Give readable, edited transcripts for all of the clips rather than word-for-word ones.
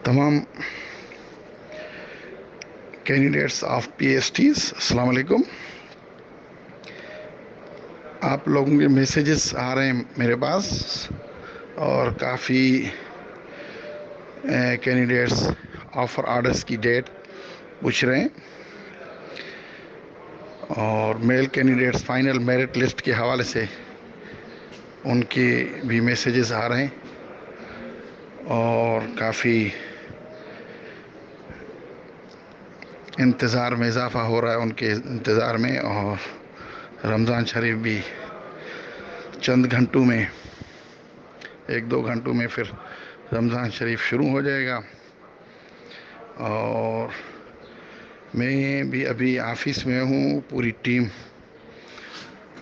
تمام candidates of P S Ts السلام علیکم. آپ لوگوں کے میسیجز آ رہے ہیں میرے پاس اور کافی کینڈیڈیٹس آفر آرڈرس کی ڈیٹ پوچھ رہے ہیں اور میل کینڈیڈیٹس فائنل میرٹ لسٹ کے حوالے سے ان کے بھی میسیجز آ رہے ہیں اور کافی انتظار میں اضافہ ہو رہا ہے ان کے انتظار میں. اور رمضان شریف بھی چند گھنٹوں میں 1-2 گھنٹوں میں پھر رمضان شریف شروع ہو جائے گا. اور میں بھی ابھی آفس میں ہوں. پوری ٹیم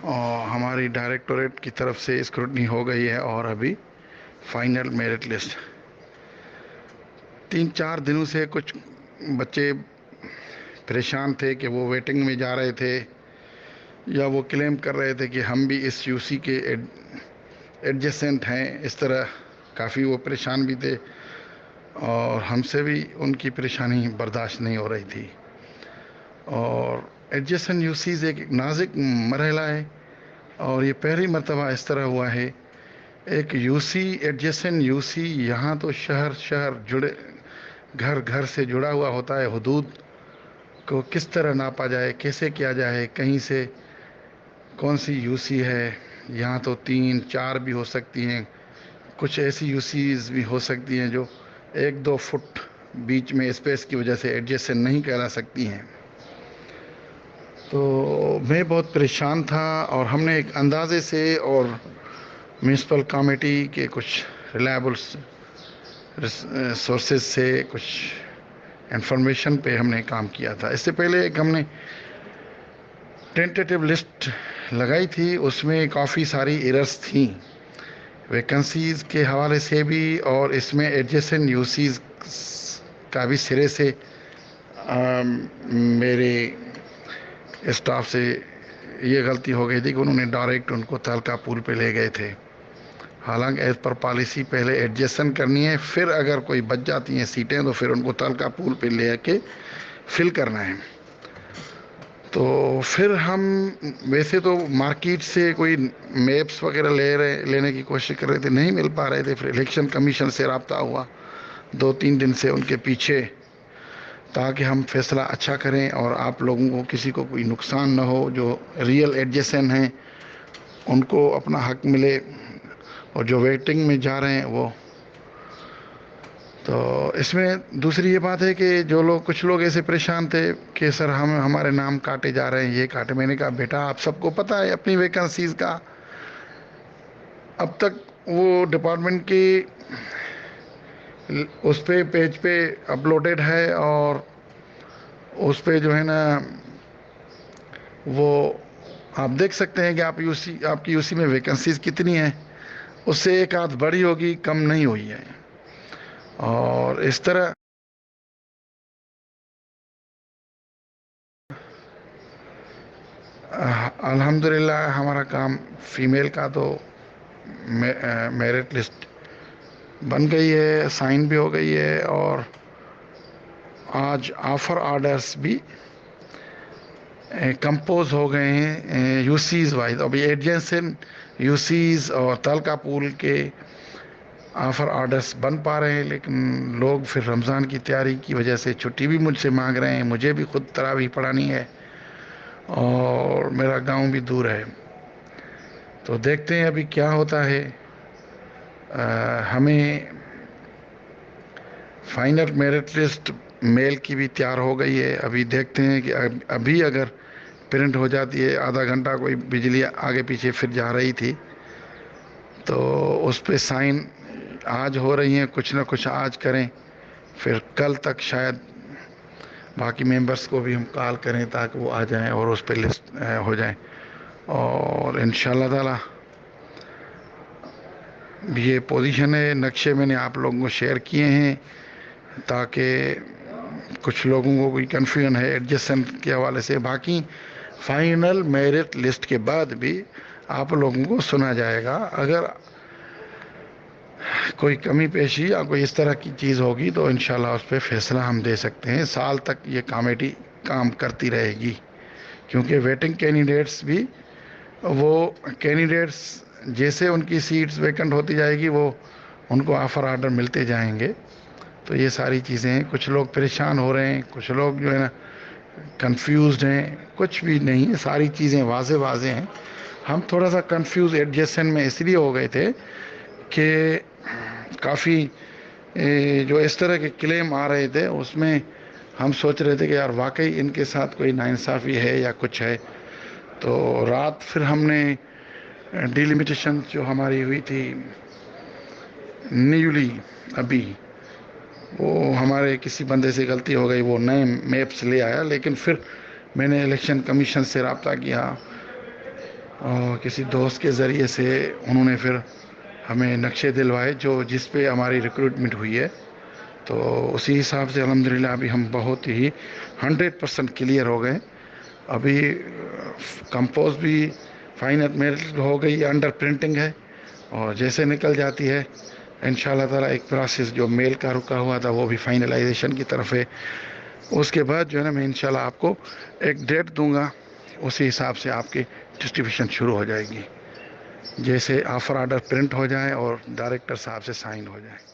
اور ہماری ڈائریکٹوریٹ کی طرف سے اسکروٹنی ہو گئی ہے اور ابھی فائنل میرٹ لسٹ 3-4 دنوں سے کچھ بچے پریشان تھے کہ وہ ویٹنگ میں جا رہے تھے یا وہ کلیم کر رہے تھے کہ ہم بھی اس یو سی کے ایڈجسٹنٹ ہیں. اس طرح کافی وہ پریشان بھی تھے اور ہم سے بھی ان کی پریشانی برداشت نہیں ہو رہی تھی. اور ایڈجسٹنٹ یو سیز ایک نازک مرحلہ ہے اور یہ پہلی مرتبہ اس طرح ہوا ہے. ایک یو سی ایڈجسٹنٹ یو سی یہاں تو شہر جڑے گھر گھر سے جڑا ہوا ہوتا ہے. حدود کو کس طرح ناپا جائے, کیسے کیا جائے, کہیں سے کون سی یو سی ہے. یہاں تو 3-4 بھی ہو سکتی ہیں. کچھ ایسی یو سیز بھی ہو سکتی ہیں جو 1-2 فٹ بیچ میں اسپیس کی وجہ سے ایڈجسٹنٹ نہیں کہلا سکتی ہیں. تو میں بہت پریشان تھا اور ہم نے ایک اندازے سے اور میونسپل کمیٹی کے کچھ ریلائبل سورسز سے کچھ انفارمیشن پہ ہم نے کام کیا تھا. اس سے پہلے ایک ہم نے ٹینٹیٹیو لسٹ لگائی تھی, اس میں کافی ساری ایررز تھیں ویکنسیز کے حوالے سے بھی, اور اس میں ایڈجسٹنٹ یو سیز کا بھی سرے سے میرے اسٹاف سے یہ غلطی ہو گئی تھی کہ انہوں نے ڈائریکٹ ان کو تہلکہ پول پہ لے گئے تھے. حالانکہ ایز پر پالیسی پہلے ایڈجسٹنٹ کرنی ہے, پھر اگر کوئی بچ جاتی ہیں سیٹیں تو پھر ان کو تہلکہ پول پہ لے کے فل کرنا ہے. تو پھر ہم ویسے تو مارکیٹ سے کوئی میپس وغیرہ لینے کی کوشش کر رہے تھے, نہیں مل پا رہے تھے. پھر الیکشن کمیشن سے رابطہ ہوا 2-3 دن سے ان کے پیچھے, تاکہ ہم فیصلہ اچھا کریں اور آپ لوگوں کو کسی کو کوئی نقصان نہ ہو. جو ریئل ایڈجسٹنٹ ہیں ان کو اپنا حق ملے اور جو ویٹنگ میں جا رہے ہیں وہ. تو اس میں دوسری یہ بات ہے کہ کچھ لوگ ایسے پریشان تھے کہ سر ہمارے نام کاٹے جا رہے ہیں, یہ کاٹے. میں نے کہا بیٹا آپ سب کو پتہ ہے اپنی ویکنسیز کا, اب تک وہ ڈپارٹمنٹ کی اس پہ پیج پہ اپلوڈڈ ہے اور اس پہ جو ہے نا وہ آپ دیکھ سکتے ہیں کہ آپ کی یو سی میں ویکنسیز کتنی ہیں. اس سے ایک آدھ بڑی ہوگی, کم نہیں ہوئی ہے. اور اس طرح الحمدللہ ہمارا کام فیمیل کا تو میرٹ لسٹ بن گئی ہے, سائن بھی ہو گئی ہے, اور آج آفر آرڈرز بھی کمپوز ہو گئے ہیں یو سیز وائز. ابھی ایڈجسٹنٹ یو سیز اور تہلکہ پول کے آفر آرڈرز بن پا رہے ہیں, لیکن لوگ پھر رمضان کی تیاری کی وجہ سے چھٹی بھی مجھ سے مانگ رہے ہیں. مجھے بھی خود تراویح پڑھانی ہے اور میرا گاؤں بھی دور ہے. تو دیکھتے ہیں ابھی کیا ہوتا ہے. ہمیں فائنل میرٹ لسٹ میل کی بھی تیار ہو گئی ہے. ابھی دیکھتے ہیں کہ ابھی اگر پرنٹ ہو جاتی ہے, آدھا گھنٹہ کوئی بجلی آگے پیچھے پھر جا رہی تھی, تو اس پہ سائن آج ہو رہی ہیں. کچھ نہ کچھ آج کریں, پھر کل تک شاید باقی ممبرس کو بھی ہم کال کریں تاکہ وہ آ جائیں اور اس پہ لسٹ ہو جائیں. اور انشاءاللہ تعالی یہ پوزیشن ہے, نقشے میں نے آپ لوگوں کو شیئر کیے ہیں تاکہ کچھ لوگوں کو کوئی کنفیوژن ہے ایڈجسٹنٹ کے حوالے سے. باقی فائنل میرٹ لسٹ کے بعد بھی آپ لوگوں کو سنا جائے گا. اگر کوئی کمی پیشی یا کوئی اس طرح کی چیز ہوگی تو انشاءاللہ اس پہ فیصلہ ہم دے سکتے ہیں. سال تک یہ کمیٹی کام کرتی رہے گی، کیونکہ ویٹنگ کینڈیڈیٹس بھی، وہ کینڈیڈیٹس جیسے ان کی سیٹس ویکنٹ ہوتی جائے گی وہ ان کو آفر آرڈر ملتے جائیں گے. تو یہ ساری چیزیں ہیں. کچھ لوگ پریشان ہو رہے ہیں، کچھ لوگ جو ہے نا کنفیوزڈ ہیں. کچھ بھی نہیں، ساری چیزیں واضح واضح ہیں. ہم تھوڑا سا کنفیوز ایڈجسٹمنٹ میں اس لیے ہو گئے تھے کہ کافی جو اس طرح کے کلیم آ رہے تھے اس میں ہم سوچ رہے تھے کہ یار واقعی ان کے ساتھ کوئی ناانصافی ہے یا کچھ ہے. تو رات پھر ہم نے ڈیلیمیٹیشن جو ہماری ہوئی تھی نیولی ابھی، وہ ہمارے کسی بندے سے غلطی ہو گئی، وہ نئے میپس لے آیا. لیکن پھر میں نے الیکشن کمیشن سے رابطہ کیا اور کسی دوست کے ذریعے سے انہوں نے پھر ہمیں نقشے دلوائے جس پہ ہماری ریکروٹمنٹ ہوئی ہے. تو اسی حساب سے الحمدللہ ابھی ہم بہت ہی 100% کلیئر ہو گئے. ابھی کمپوز بھی فائنل میرٹ ہو گئی، انڈر پرنٹنگ ہے، اور جیسے نکل جاتی ہے انشاءاللہ تعالی ایک پروسیس جو میل کا رکا ہوا تھا وہ بھی فائنلائزیشن کی طرف ہے. اس کے بعد جو ہے نا میں انشاءاللہ آپ کو ایک ڈیٹ دوں گا، اسی حساب سے آپ کی ڈسٹریبیوشن شروع ہو جائے گی، جیسے آفر آرڈر پرنٹ ہو جائے اور ڈائریکٹر صاحب سے سائن ہو جائے.